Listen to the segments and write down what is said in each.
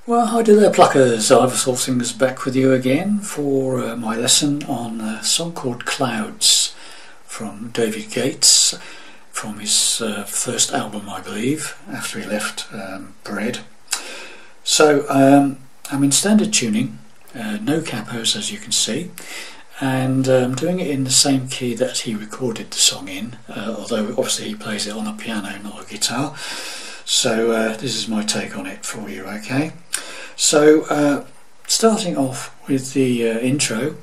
Well, hi there pluckers, Ivor All Things back with you again for my lesson on a song called Clouds from David Gates, from his first album I believe, after he left Bread. So I'm in standard tuning, no capos as you can see, and doing it in the same key that he recorded the song in, although obviously he plays it on a piano, not a guitar. So this is my take on it for you, okay? So starting off with the intro,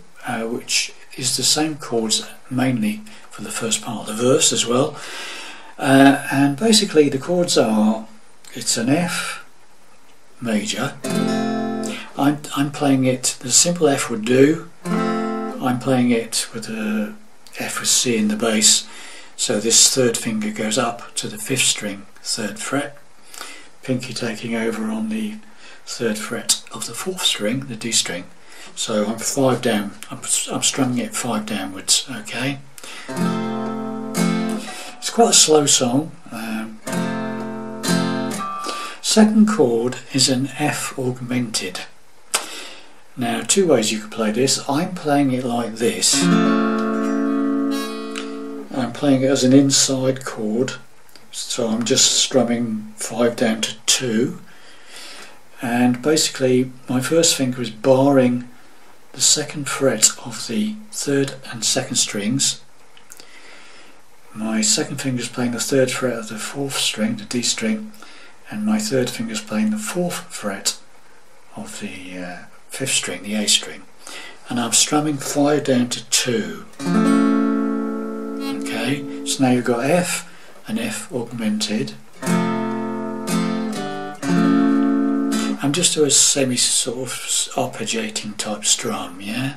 which is the same chords mainly for the first part of the verse as well, and basically the chords are, it's an F major, I'm playing it, the simple F would do, I'm playing it with a F with C in the bass, so this third finger goes up to the 5th string, 3rd fret, pinky taking over on the 3rd fret of the 4th string, the D string. So I'm 5 down, I'm strumming it 5 downwards, okay? It's quite a slow song. Second chord is an F augmented. Now, two ways you could play this. I'm playing it like this. I'm playing it as an inside chord. So I'm just strumming 5 down to 2, and basically my first finger is barring the 2nd fret of the 3rd and 2nd strings. My 2nd finger is playing the 3rd fret of the 4th string, the D string, and my 3rd finger is playing the 4th fret of the 5th string, the A string, and I'm strumming 5 down to 2. Okay, so now you've got F, an F augmented. I'm just doing a semi sort of arpeggiating type strum, yeah?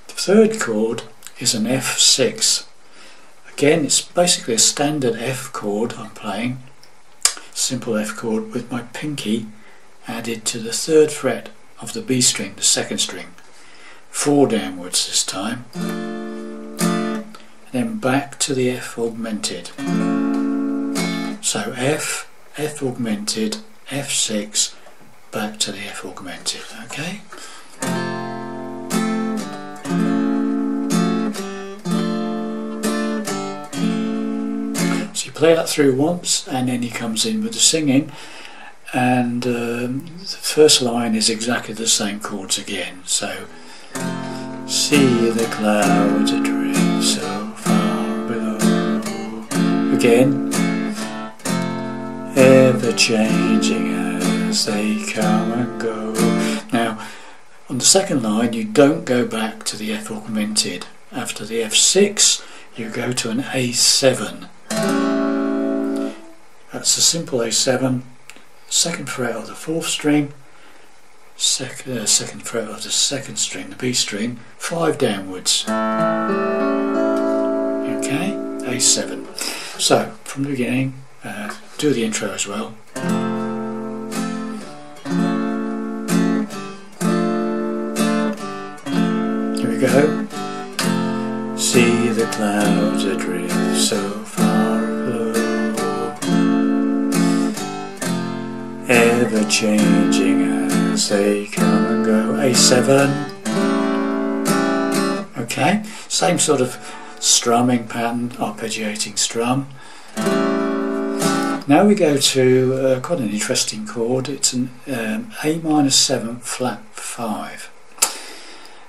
The third chord is an F6. Again, it's basically a standard F chord I'm playing, simple F chord with my pinky added to the 3rd fret of the B string, the 2nd string, 4 downwards this time. Then back to the F augmented. So F, F augmented, F6, back to the F augmented, okay? So you play that through once, and then he comes in with the singing, and the first line is exactly the same chords again. So, see the clouds adrift so far below. Again, ever changing as they come and go. Now, on the second line, you don't go back to the F augmented. After the F6, you go to an A7. That's a simple A7, 2nd fret of the 4th string, 2nd fret of the 2nd string, the B string, 5 downwards. Okay, A7. So, from the beginning, do the intro as well. Here we go. See the clouds adrift so far below, ever changing as they come and go. A7. Okay, same sort of strumming pattern, arpeggiating strum. Now we go to quite an interesting chord. It's an A minor 7 flat 5,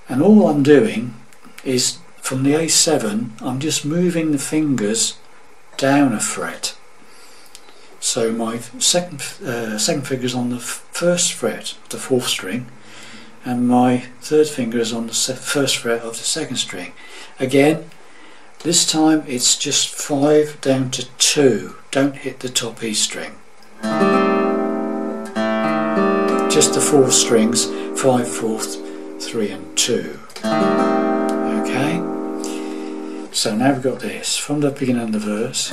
and all I'm doing is from the A7 I'm just moving the fingers down a fret. So my second finger is on the 1st fret of the 4th string, and my 3rd finger is on the 1st fret of the 2nd string. Again, this time it's just 5 down to 2. Don't hit the top E string. Just the 4 strings, 5, 4th, 3 and 2. Okay? So now we've got this. From the beginning of the verse.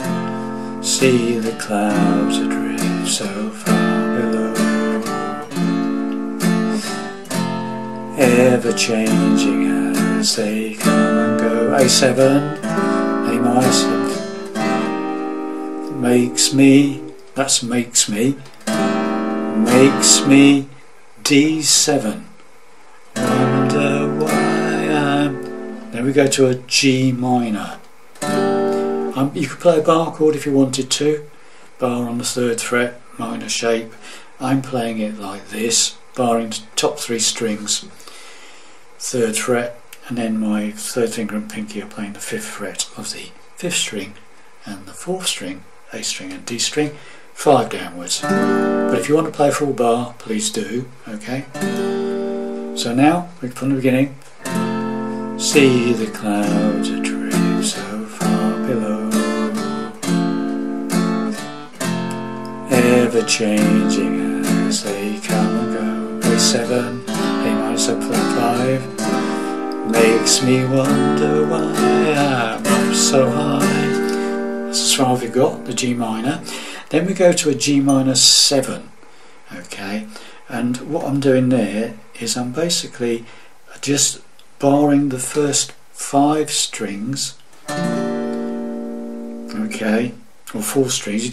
See the clouds adrift so far below, ever changing as they come and go. A7, A minor 7, makes me That's makes me D7. Wonder why I'm... Then we go to a G minor. You could play a bar chord if you wanted to. Bar on the 3rd fret, minor shape. I'm playing it like this, barring top 3 strings, 3rd fret, and then my 3rd finger and pinky are playing the 5th fret of the 5th string and the 4th string, A string and D string, 5 downwards. But if you want to play a full bar, please do, okay? So now, from the beginning, see the clouds a drift so far below, ever changing as they come and go. A7, A minor 7 flat 5, makes me wonder why I'm up so high. That's as far as we've got, the G minor. Then we go to a G minor 7, okay, and what I'm doing there is I'm basically just barring the first 5 strings, okay, or 4 strings.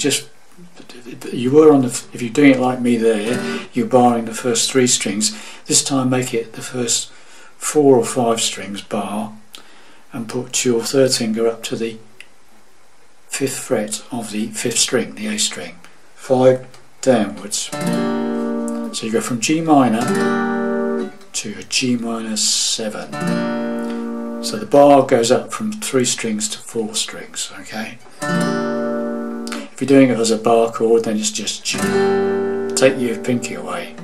You were on the, if you're doing it like me there, you're barring the first 3 strings. This time make it the first 4 or 5 strings bar, and put your 3rd finger up to the 5th fret of the 5th string, the A string, 5 downwards. So you go from G minor to a G minor 7. So the bar goes up from 3 strings to 4 strings, okay? If you're doing it as a bar chord, then it's just G. Take your pinky away.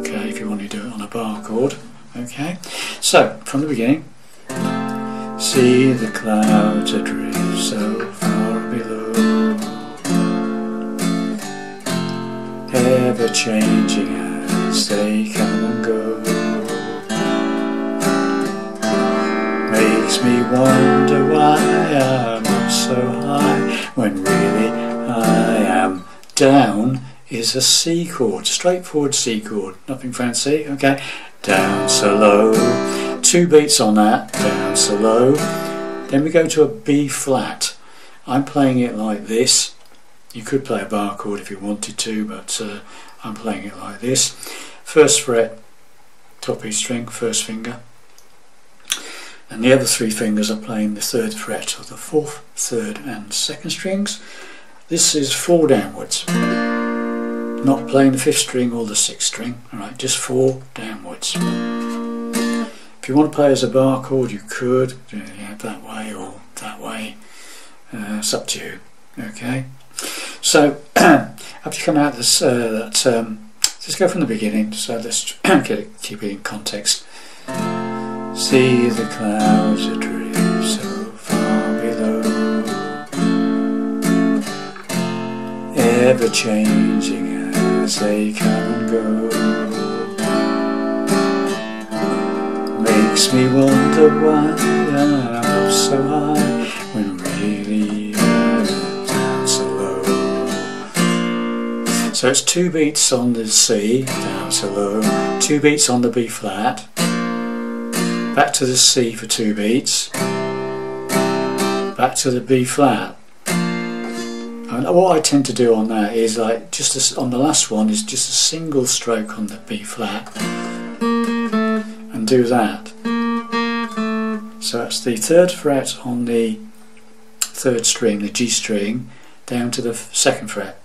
Okay, if you want to do it on a bar chord, okay? So, from the beginning, see the clouds adrift so far below, ever changing as they come and go, makes me wonder why I'm up so high when really I am down. Is a C chord, straightforward C chord, nothing fancy, okay? Down so low, 2 beats on that, down so low. Then we go to a B flat. I'm playing it like this. You could play a bar chord if you wanted to, but I'm playing it like this. 1st fret, top E string, 1st finger, and the other 3 fingers are playing the 3rd fret of the 4th, 3rd and 2nd strings. This is 4 downwards, not playing the 5th string or the 6th string, alright, just 4 downwards. If you want to play as a bar chord, you could, that way or that way, it's up to you, okay? So, after you come out of this, let's go from the beginning, so let's keep it in context. See the clouds adrift so far below, ever changing as they come and go, makes me wonder why I'm up so high when really I'm down so low. So it's 2 beats on the C, down so low, 2 beats on the B flat, back to the C for 2 beats, back to the B flat. And what I tend to do on that is like on the last one is just a single stroke on the B flat and do that. So that's the 3rd fret on the 3rd string, the G string, down to the 2nd fret.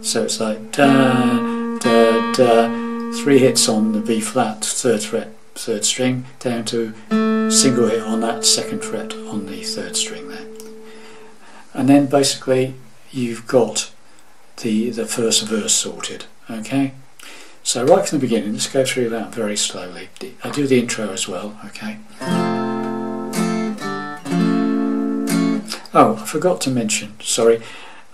So it's like da da da, 3 hits on the B flat, 3rd fret, 3rd string, down to single hit on that 2nd fret on the 3rd string there. And then basically you've got the first verse sorted, okay? So right from the beginning, let's go through that very slowly. I do the intro as well, okay? Oh, I forgot to mention, sorry,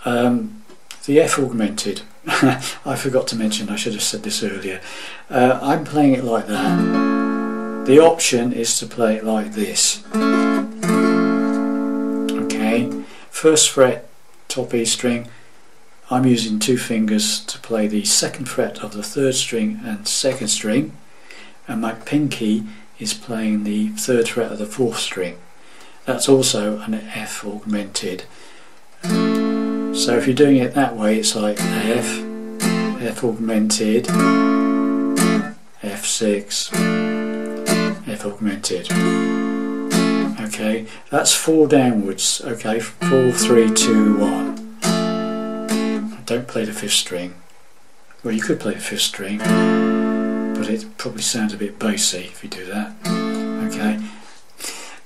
the F augmented. I forgot to mention, I should have said this earlier. I'm playing it like that. The option is to play it like this. Okay, 1st fret, top E string. I'm using 2 fingers to play the 2nd fret of the 3rd string and 2nd string, and my pinky is playing the 3rd fret of the 4th string. That's also an F augmented. So if you're doing it that way, it's like F, F augmented, F6, F augmented. Okay, that's 4 downwards. Okay, 4, 3, 2, 1. Don't play the 5th string. Well, you could play the 5th string, but it probably sounds a bit bassy if you do that. Okay,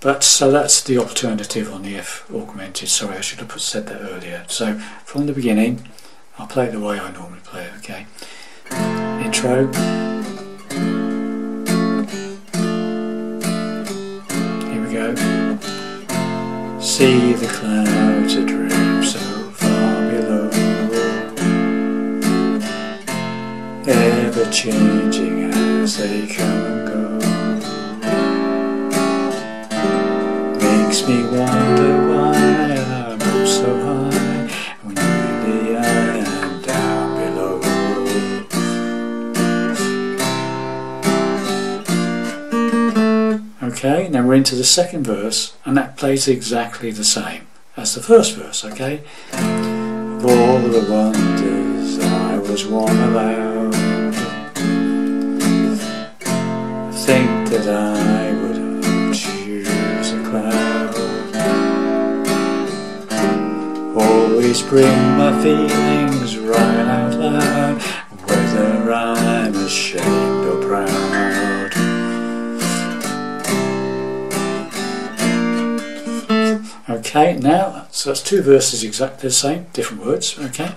but so that's the alternative on the F augmented. Sorry, I should have said that earlier. So from the beginning, I'll play it the way I normally play it. Okay, intro. Here we go. See the clouds adrift so far below, ever changing as they come and go. Makes me wonder why I'm up so high when really I am down below. Okay, now we're into the second verse, and that plays exactly the same as the first verse. Okay, of all the wonders I was one about, think that I would choose a cloud. Always bring my feelings right out loud, whether I'm ashamed or proud. Okay, now, so that's 2 verses exactly the same, different words. Okay,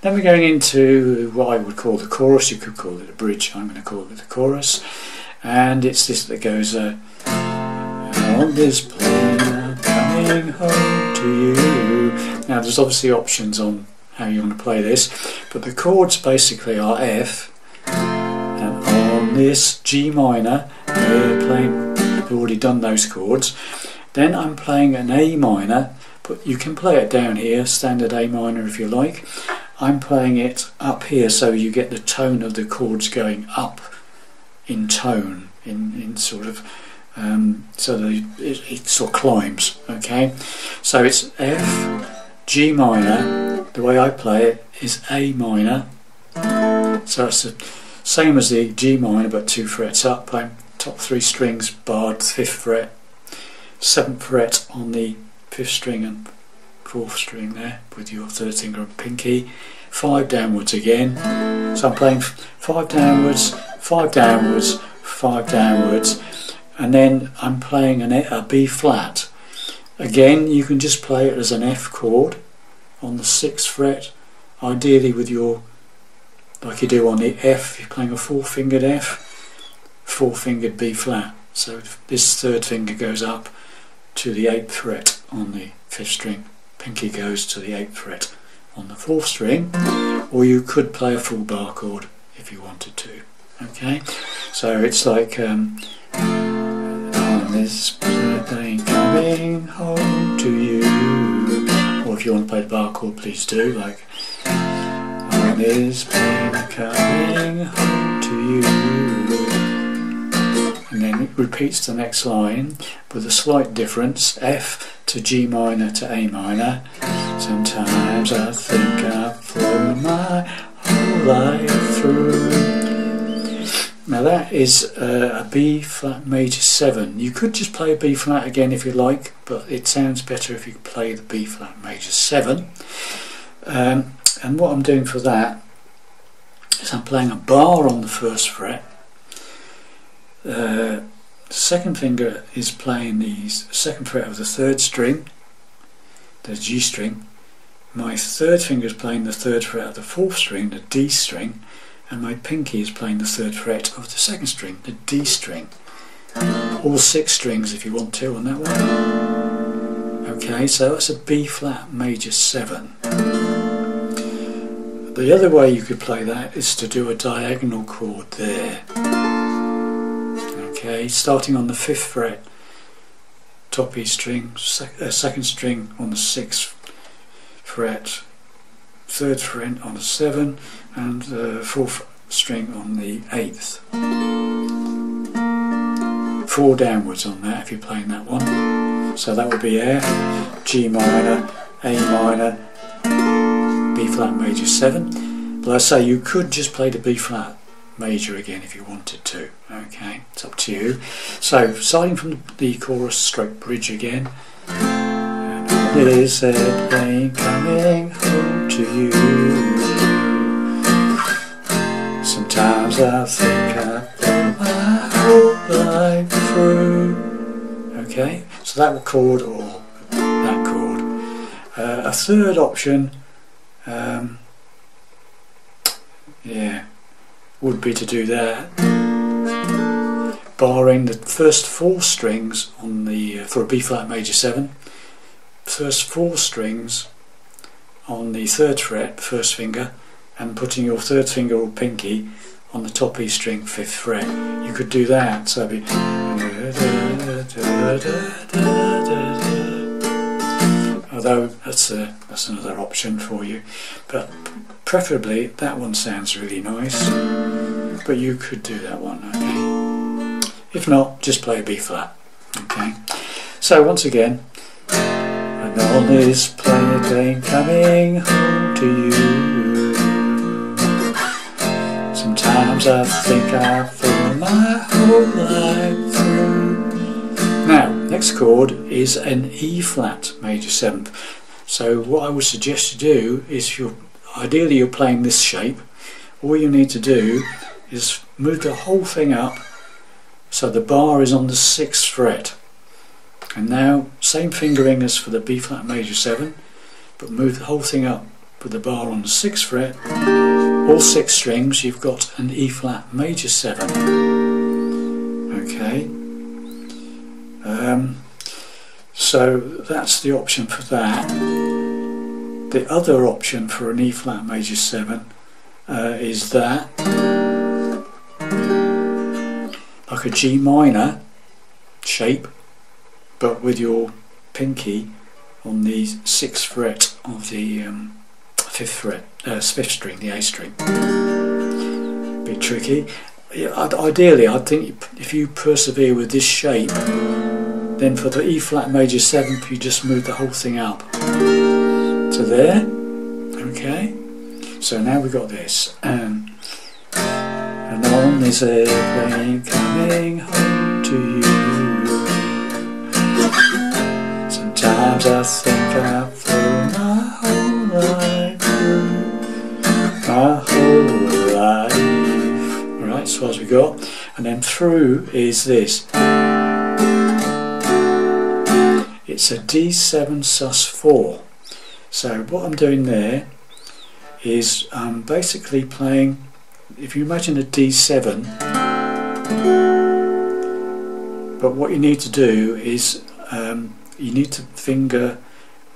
then we're going into what I would call the chorus. You could call it a bridge, I'm going to call it the chorus. And it's this that goes, on this plane I'm coming home to you. Now there's obviously options on how you want to play this, but the chords basically are F, and on this G minor, we're playing, we've already done those chords. Then I'm playing an A minor, but you can play it down here, standard A minor if you like. I'm playing it up here so you get the tone of the chords going up in tone, in sort of, so that it sort of climbs. Okay, so it's F, G minor. The way I play it is A minor. So it's the same as the G minor, but 2 frets up. Playing top 3 strings barred, 5th fret, 7th fret on the 5th string and 4th string there with your 3rd finger and pinky. 5 downwards again. So I'm playing 5 downwards, 5 downwards, 5 downwards, and then I'm playing a B flat. Again, you can just play it as an F chord on the 6th fret, ideally with your, like you do on the F, you're playing a 4-fingered F, 4-fingered B flat. So this 3rd finger goes up to the 8th fret on the 5th string, pinky goes to the 8th fret on the 4th string, or you could play a full bar chord if you wanted to. Okay, so it's like on this plane coming home to you, or if you want to play the bar chord, please do, like on this plane coming home to you, and then it repeats the next line with a slight difference, F to G minor to A minor. Sometimes I think I've flown my whole life through. Now that is a B flat major 7. You could just play a B flat again if you like, but it sounds better if you play the B flat major 7. And what I'm doing for that is I'm playing a bar on the 1st fret. The 2nd finger is playing the 2nd fret of the 3rd string, the G string. My 3rd finger is playing the 3rd fret of the 4th string, the D string, and my pinky is playing the 3rd fret of the 2nd string, the D string. All 6 strings if you want to on that one. Okay, so that's a B flat major 7. The other way you could play that is to do a diagonal chord there. Okay, starting on the 5th fret, top E string, 2nd string on the 6th fret, 3rd fret on the 7th, and the 4th string on the 8th. 4 downwards on that if you're playing that one. So that would be F, G minor, A minor, flat major 7. But I say you could just play the B flat major again if you wanted to. Okay, it's up to you. So starting from the chorus stroke bridge again. And is a plane coming home to you. Sometimes I think I've done my whole life through. Okay, so that chord or that chord. A third option, would be to do that, barring the first 4 strings on the for a B flat major 7. First 4 strings on the 3rd fret, 1st finger, and putting your 3rd finger or pinky on the top E string, 5th fret. You could do that, so it'd be although that's another option for you, but preferably that one sounds really nice, but you could do that one, okay? If not, just play a B flat, okay? So once again, and on this plane coming home to you. Sometimes I think I've thrown my whole life through. Now, next chord is an E flat major 7th. So what I would suggest you do is, ideally you're playing this shape, all you need to do is move the whole thing up so the bar is on the 6th fret. And now, same fingering as for the B flat major 7, but move the whole thing up with the bar on the 6th fret. All 6 strings, you've got an E flat major 7. Okay. So that's the option for that. The other option for an E flat major 7 is that, like a G minor shape, but with your pinky on the 6th fret of the 5th fret, 5th string, the A string. Bit tricky. Ideally, I think if you persevere with this shape, then for the E flat major 7th, you just move the whole thing up to there. Okay. So now we've got this. And on this airplane coming home to you. Sometimes I think I've thrown my whole life through. My whole life. Alright, so as we got. And then through is this. It's a D7 sus4. So what I'm doing there is I'm basically playing, if you imagine a D7, but what you need to do is you need to finger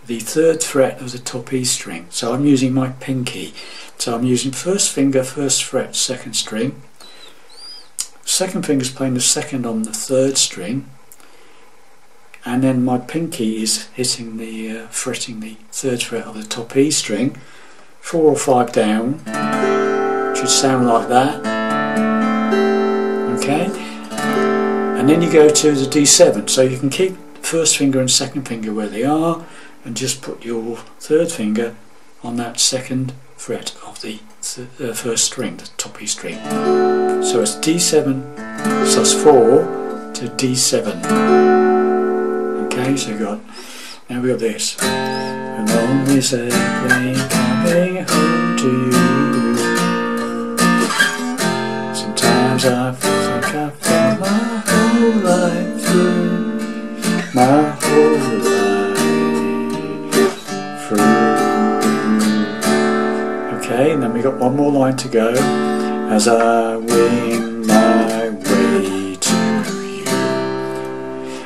the 3rd fret of the top E string. So I'm using my pinky. So I'm using 1st finger, 1st fret, 2nd string. 2nd finger's playing the 2nd on the 3rd string. And then my pinky is hitting the, fretting the 3rd fret of the top E string. 4 or 5 down. Should sound like that. Okay? And then you go to the D7. So you can keep 1st finger and 2nd finger where they are, and just put your 3rd finger on that 2nd fret of the 1st string, the top E string. So it's D7 sus4 to D7. Okay, so now we got this. And on this airplane coming home to you. Sometimes I think I've thrown my whole life through. My whole life through. Okay, and then we got one more line to go. As I wing my way to you.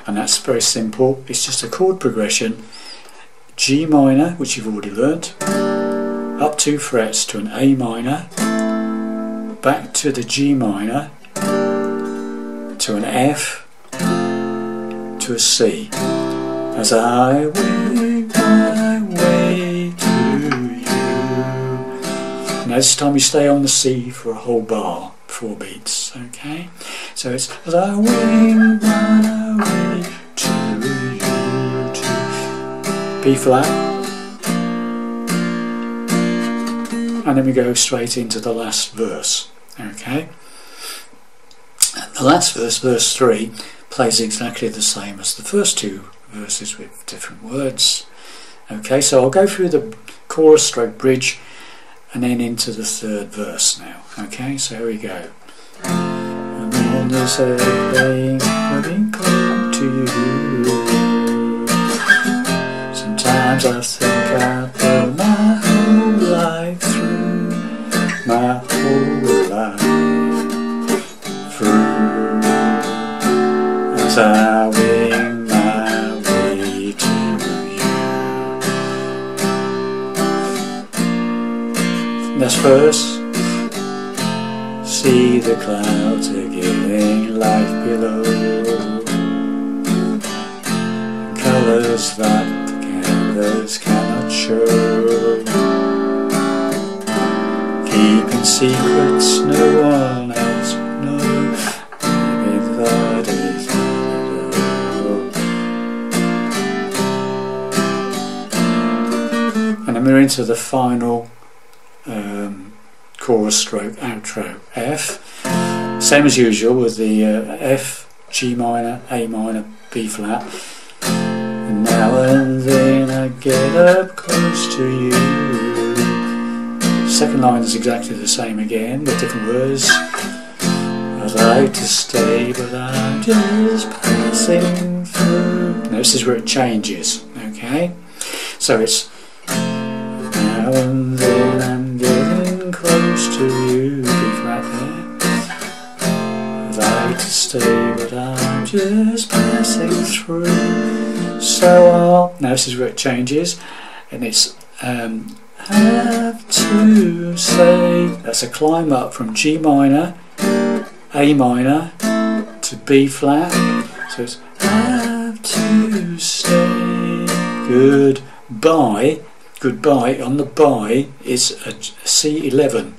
And that's very simple. It's just a chord progression. G minor, which you've already learnt, up 2 frets to an A minor, back to the G minor, to an F, to a C. As I wing my way to you. Now this time you stay on the C for a whole bar, 4 beats, okay? So it's as I wing my way to you, to B flat, and then we go straight into the last verse. Okay, and the last verse, verse 3, plays exactly the same as the first two verses with different words. Okay, so I'll go through the chorus stroke bridge and then into the third verse now. Okay, so here we go. And on this airplane coming close to you, sometimes I think I've done my whole life through, my whole life through, as I wing my way to you. Next verse. See the clouds are giving life below, colours that the canvas cannot show, keeping secrets no one else would know. Maybe that is how. And then we're into the final chorus stroke outro. F, same as usual with the F, G minor, A minor, B flat. And now and then I get up close to you. Second line is exactly the same again with different words. I'd like to stay but I'm just passing through. Now this is where it changes. Okay, so it's now and then I'm getting close to you, B flat there. I'd like to stay but I'm just passing through. So I'll, now this is where it changes, and it's have to say, that's a climb up from G minor, A minor to B flat. So it's have to say goodbye. Goodbye on the by is a C11,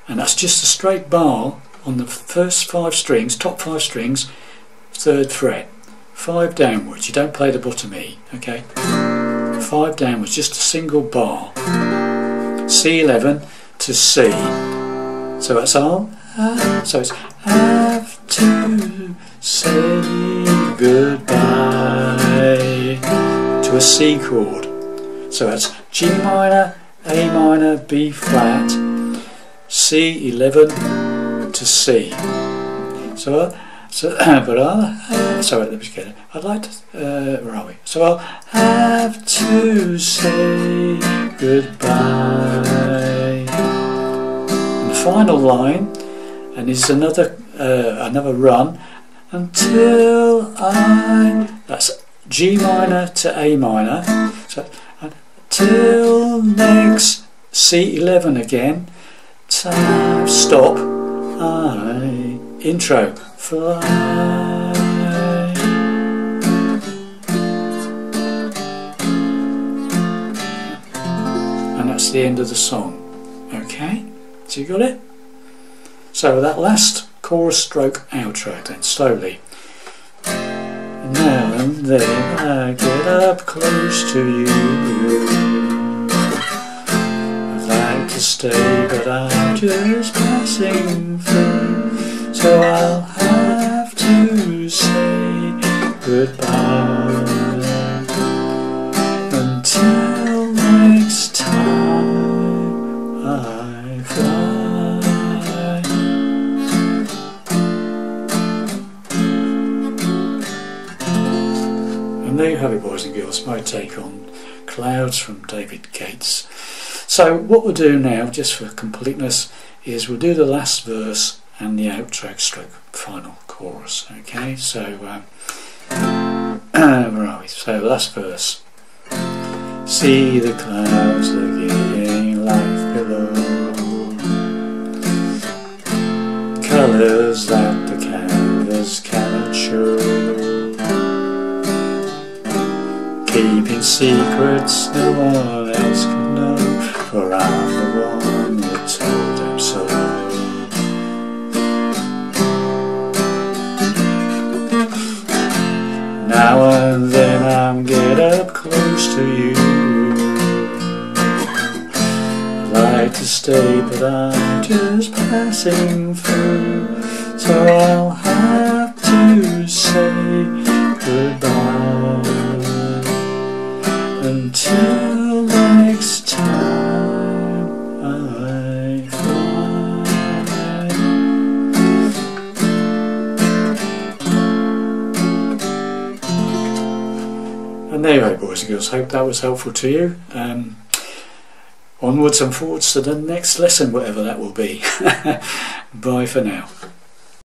and that's just a straight bar on the first 5 strings, top 5 strings, 3rd fret, 5 downwards. You don't play the bottom E, okay? 5 downwards, just a single bar, C11 to C. So that's all. So it's have to say goodbye to a C chord. So that's G minor, A minor, B flat, C11 to C. So sorry, let me get it. I'd like to, where are we? So I'll have to say goodbye. And the final line, and is another run until that's G minor to A minor. So till next C11 again, time, stop, intro, fly. And that's the end of the song. Okay, so you got it? So that last chorus stroke outro then, slowly. Now and then I get up close to you. I'd like to stay but I'm just passing through. So I'll have to say goodbye until next time I fly. And there you have it, boys and girls, my take on Clouds from David Gates. So what we'll do now, just for completeness, is we'll do the last verse and the outro stroke final chorus. Okay, so where are we? So last verse. See the clouds are giving life below, colours that the canvas cannot show, keeping secrets no one else can know, for I'm the one who told them so. Now and then I'm get up close to you. I'd like to stay, but I'm just passing through, so I'll have to say goodbye until next time I fly. And there you go, boys and girls, hope that was helpful to you. Onwards and forwards to the next lesson, whatever that will be. Bye for now.